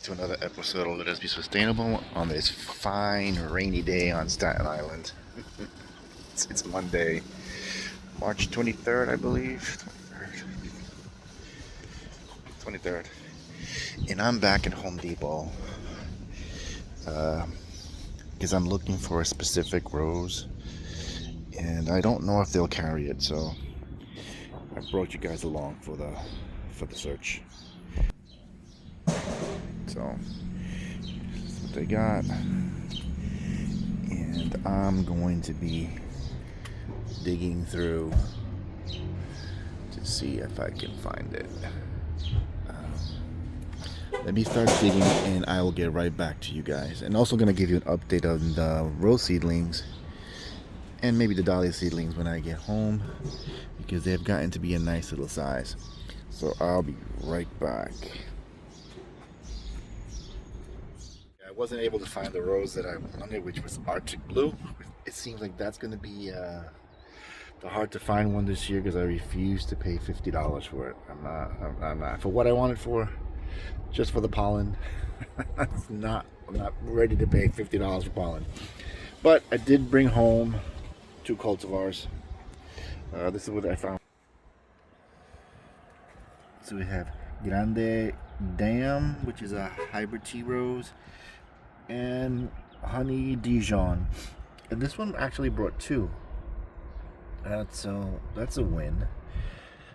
to another episode of Let Us Be Sustainable on this fine rainy day on Staten Island. It's Monday, March 23rd, I believe. 23rd. And I'm back at Home Depot because I'm looking for a specific rose and I don't know if they'll carry it, so I brought you guys along for the search. So that's what they got, and I'm going to be digging through to see if I can find it. Let me start digging and I will get right back to you guys. And also going to give you an update on the rose seedlings and maybe the Dahlia seedlings when I get home, because they've gotten to be a nice little size. So I'll be right back. I wasn't able to find the rose that I wanted, which was Arctic Blue. It seems like that's going to be the hard to find one this year because I refuse to pay $50 for it. I'm not for what I want it for, just for the pollen. I'm not ready to pay $50 for pollen. But I did bring home 2 cultivars. This is what I found. So we have Grande Dijon, which is a hybrid tea rose, and Honey Dijon. And this one actually brought 2. That's a win.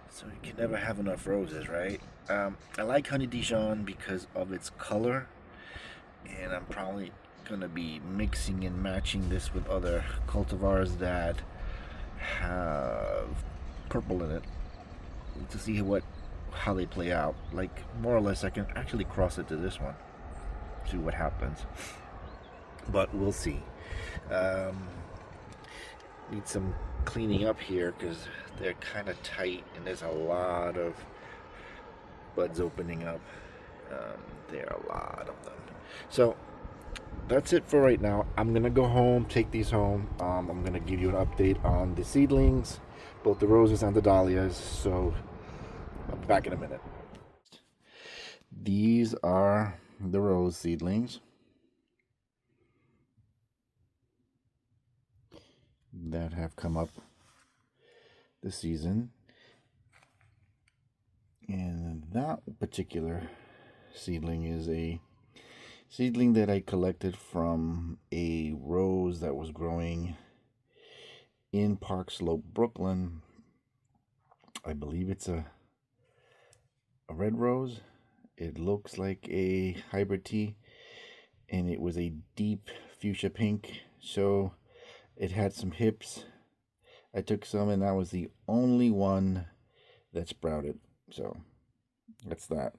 So you can never have enough roses, right? I like Honey Dijon because of its color, and I'm probably gonna be mixing and matching this with other cultivars that have purple in it to see how they play out. Like, more or less I can actually cross it to this one, see what happens, but we'll see. Need some cleaning up here because they're kind of tight and there's a lot of buds opening up. There are a lot of them. So that's it for right now. I'm gonna go home, take these home. I'm gonna give you an update on the seedlings, both the roses and the dahlias. So I'll be back in a minute. These are the rose seedlings that have come up this season, and that particular seedling is a seedling that I collected from a rose that was growing in Park Slope, Brooklyn. I believe it's a red rose. It looks like a hybrid tea, and it was a deep fuchsia pink, so it had some hips. I took some, and that was the only one that sprouted. So that's that.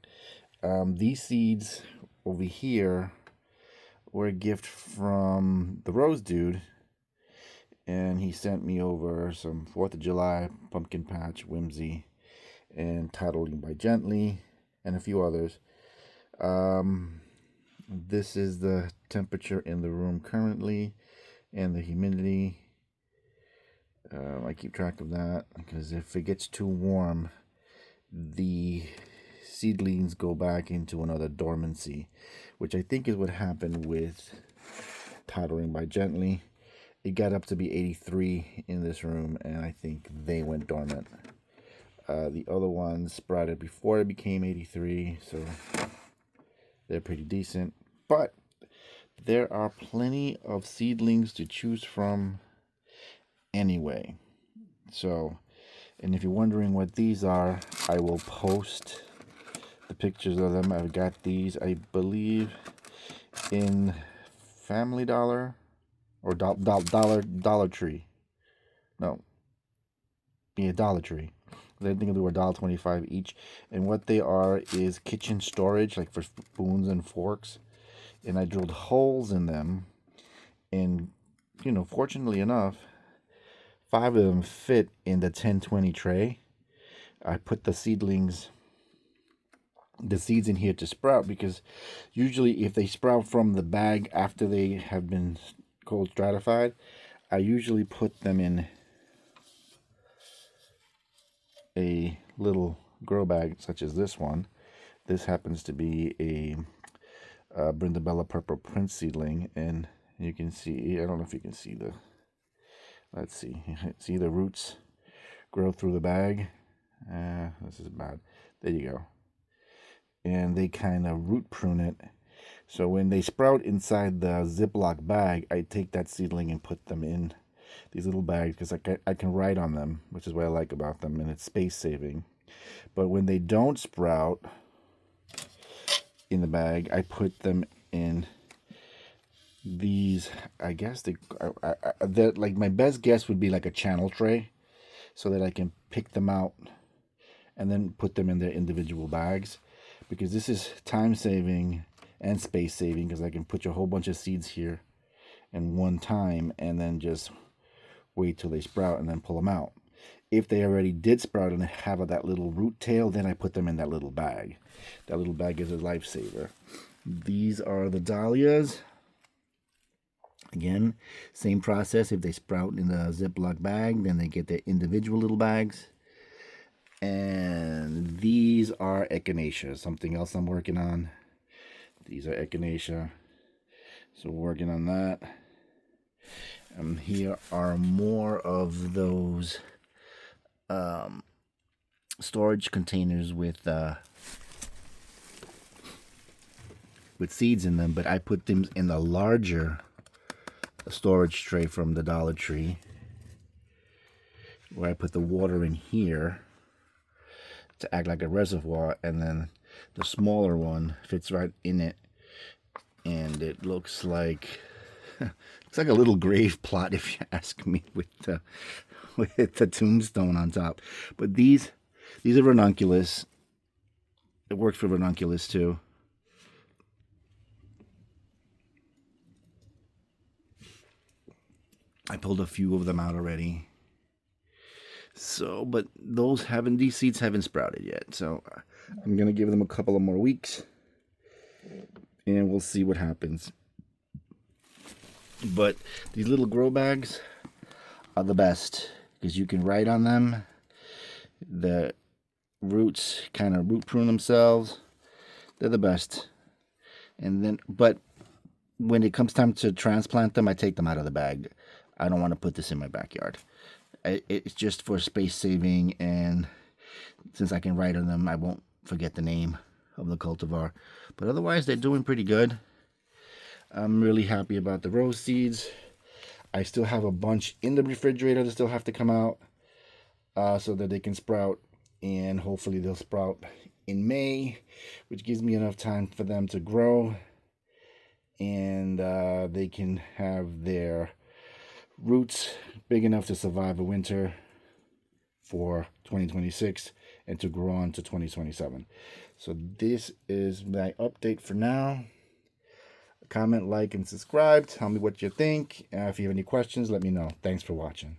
These seeds over here were a gift from the rose dude, and he sent me over some 4th of July pumpkin patch whimsy and titling by Gently and a few others. This is the temperature in the room currently and the humidity. I keep track of that because if it gets too warm, the seedlings go back into another dormancy, which I think is what happened with titling by Gently. It got up to be 83 in this room, and I think they went dormant. The other ones sprouted before it became 83, so they're pretty decent. But there are plenty of seedlings to choose from anyway. So, and if you're wondering what these are, I will post the pictures of them. I've got these, I believe, in Family Dollar or Dollar Tree. No, yeah, Dollar Tree. I think they were $1.25 each, and what they are is kitchen storage, like for spoons and forks. And I drilled holes in them, and fortunately enough, 5 of them fit in the 10-20 tray. I put the seeds in here to sprout, because usually if they sprout from the bag after they have been cold stratified, I usually put them in a little grow bag such as this one. This happens to be a Brindabella purple prince seedling, and you can see, I don't know if you can see the, let's see the roots grow through the bag. This is bad. There you go. And they kind of root prune it. So when they sprout inside the Ziploc bag, I take that seedling and put them in these little bags because I can write on them, which is what I like about them, and it's space saving. But when they don't sprout in the bag, I put them in these, I guess they're like, my best guess would be like a channel tray, so that I can pick them out and then put them in their individual bags, because this is time saving and space saving, because I can put a whole bunch of seeds here in one time and then just wait till they sprout and then pull them out. If they already did sprout and have that little root tail, then I put them in that little bag. That little bag is a lifesaver. These are the dahlias. Again, same process. If they sprout in the Ziploc bag, then they get their individual little bags. And these are Echinacea, something else I'm working on. These are Echinacea. So we're working on that. Here are more of those storage containers with seeds in them, but I put them in the larger storage tray from the Dollar Tree, where I put the water in here to act like a reservoir, and then the smaller one fits right in it, and it looks like it's like a little grave plot, if you ask me, with the tombstone on top. But these are Ranunculus. It works for Ranunculus too. I pulled a few of them out already. So, but these seeds haven't sprouted yet. So I'm going to give them a couple of more weeks and we'll see what happens. But these little grow bags are the best because you can write on them. The roots kind of root prune themselves. They're the best. And then, but when it comes time to transplant them, I take them out of the bag. I don't want to put this in my backyard. It's just for space saving, and since I can write on them, I won't forget the name of the cultivar. But otherwise, they're doing pretty good. I'm really happy about the rose seeds. I still have a bunch in the refrigerator that still have to come out so that they can sprout, and hopefully they'll sprout in May, which gives me enough time for them to grow, and they can have their roots big enough to survive a winter for 2026 and to grow on to 2027. So this is my update for now. Comment, like, and subscribe. Tell me what you think. If you have any questions, let me know. Thanks for watching.